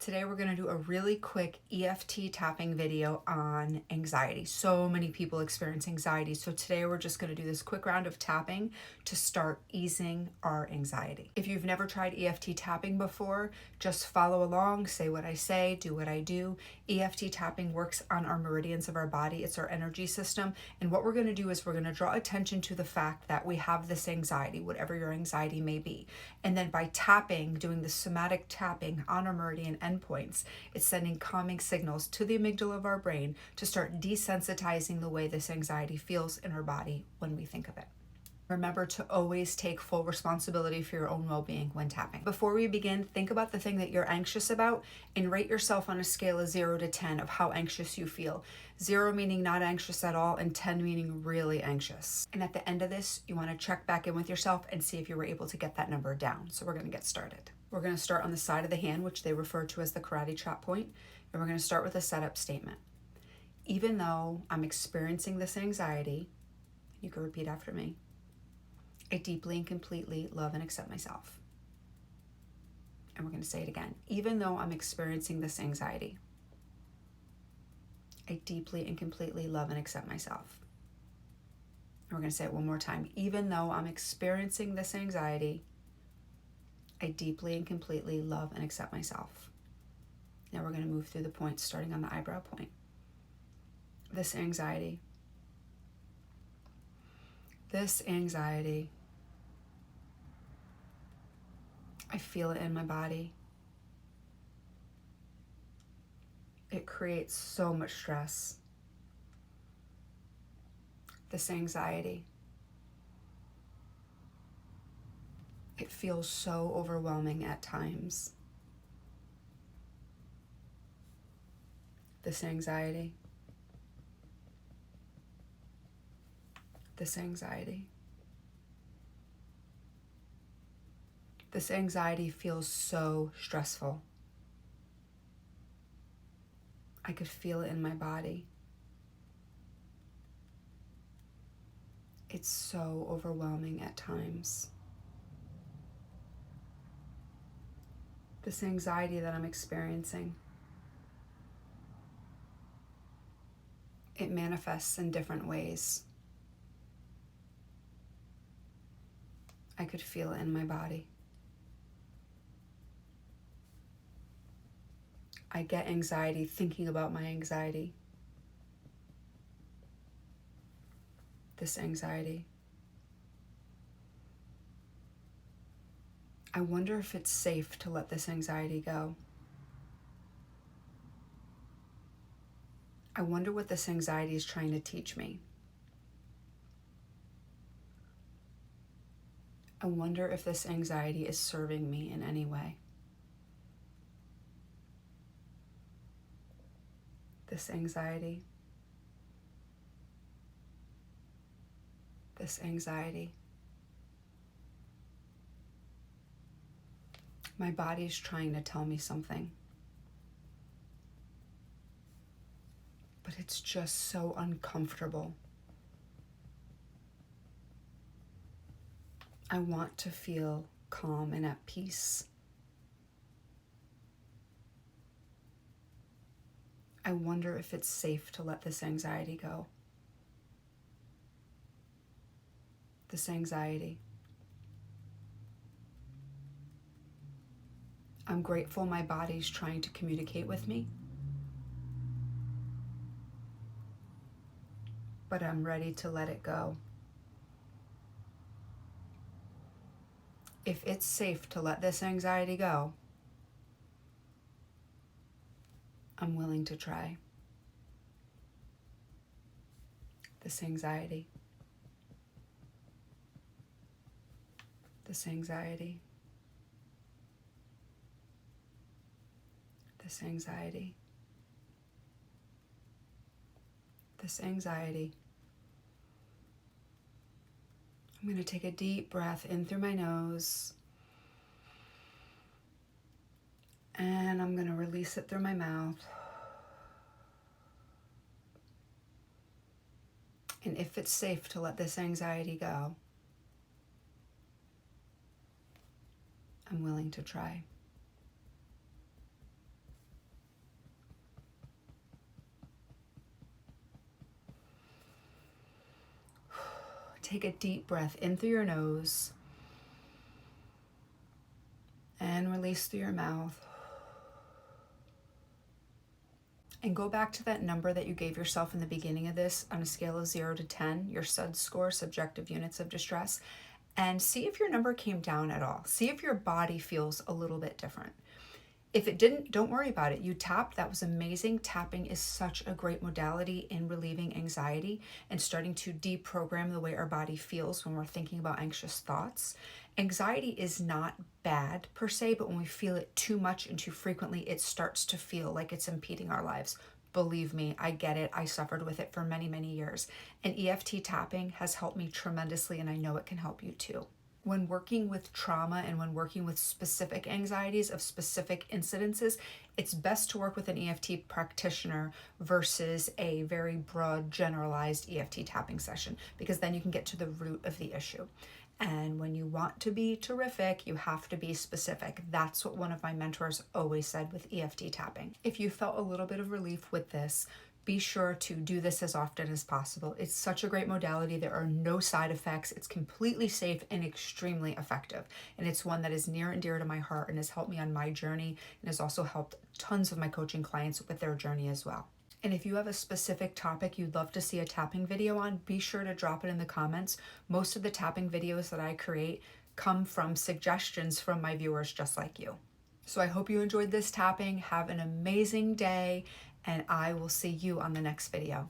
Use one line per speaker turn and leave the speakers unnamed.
Today we're going to do a really quick EFT tapping video on anxiety. So many people experience anxiety. So today we're just going to do this quick round of tapping to start easing our anxiety. If you've never tried EFT tapping before, just follow along, say what I say, do what I do. EFT tapping works on our meridians of our body. It's our energy system. And what we're going to do is we're going to draw attention to the fact that we have this anxiety, whatever your anxiety may be. And then by tapping, doing the somatic tapping on our meridian endpoints, it's sending calming signals to the amygdala of our brain to start desensitizing the way this anxiety feels in our body when we think of it. Remember to always take full responsibility for your own well-being when tapping. Before we begin, think about the thing that you're anxious about and rate yourself on a scale of 0 to 10 of how anxious you feel. 0 meaning not anxious at all and 10 meaning really anxious. And at the end of this, you want to check back in with yourself and see if you were able to get that number down. So we're going to get started. We're going to start on the side of the hand, which they refer to as the karate chop point, and we're going to start with a setup statement. Even though I'm experiencing this anxiety, you can repeat after me, I deeply and completely love and accept myself. And we're going to say it again. Even though I'm experiencing this anxiety, I deeply and completely love and accept myself. And we're going to say it one more time. Even though I'm experiencing this anxiety, I deeply and completely love and accept myself. Now we're going to move through the points, starting on the eyebrow point. This anxiety, I feel it in my body. It creates so much stress. This anxiety, it feels so overwhelming at times. This anxiety, this anxiety feels so stressful. I could feel it in my body. It's so overwhelming at times. This anxiety that I'm experiencing, it manifests in different ways. I could feel it in my body. I get anxiety thinking about my anxiety. This anxiety, I wonder if it's safe to let this anxiety go. I wonder what this anxiety is trying to teach me. I wonder if this anxiety is serving me in any way. This anxiety, my body's trying to tell me something, but it's just so uncomfortable. I want to feel calm and at peace. I wonder if it's safe to let this anxiety go. This anxiety, I'm grateful my body's trying to communicate with me, but I'm ready to let it go. If it's safe to let this anxiety go, I'm willing to try. This anxiety, this anxiety, this anxiety, this anxiety. I'm going to take a deep breath in through my nose, and I'm going to release it through my mouth. And if it's safe to let this anxiety go, I'm willing to try. Take a deep breath in through your nose and release through your mouth. And go back to that number that you gave yourself in the beginning of this on a scale of 0 to 10, your SUD score, subjective units of distress, and see if your number came down at all. See if your body feels a little bit different. If it didn't, don't worry about it. You tapped, that was amazing. Tapping is such a great modality in relieving anxiety and starting to deprogram the way our body feels when we're thinking about anxious thoughts. Anxiety is not bad per se, but when we feel it too much and too frequently, it starts to feel like it's impeding our lives. Believe me, I get it. I suffered with it for many, many years. And EFT tapping has helped me tremendously, and I know it can help you too. When working with trauma and when working with specific anxieties of specific incidences, it's best to work with an EFT practitioner versus a very broad, generalized EFT tapping session, because then you can get to the root of the issue. And when you want to be terrific, you have to be specific. That's what one of my mentors always said with EFT tapping. If you felt a little bit of relief with this, be sure to do this as often as possible. It's such a great modality. There are no side effects. It's completely safe and extremely effective. And it's one that is near and dear to my heart and has helped me on my journey and has also helped tons of my coaching clients with their journey as well. And if you have a specific topic you'd love to see a tapping video on, be sure to drop it in the comments. Most of the tapping videos that I create come from suggestions from my viewers just like you. So I hope you enjoyed this tapping. Have an amazing day, and I will see you on the next video.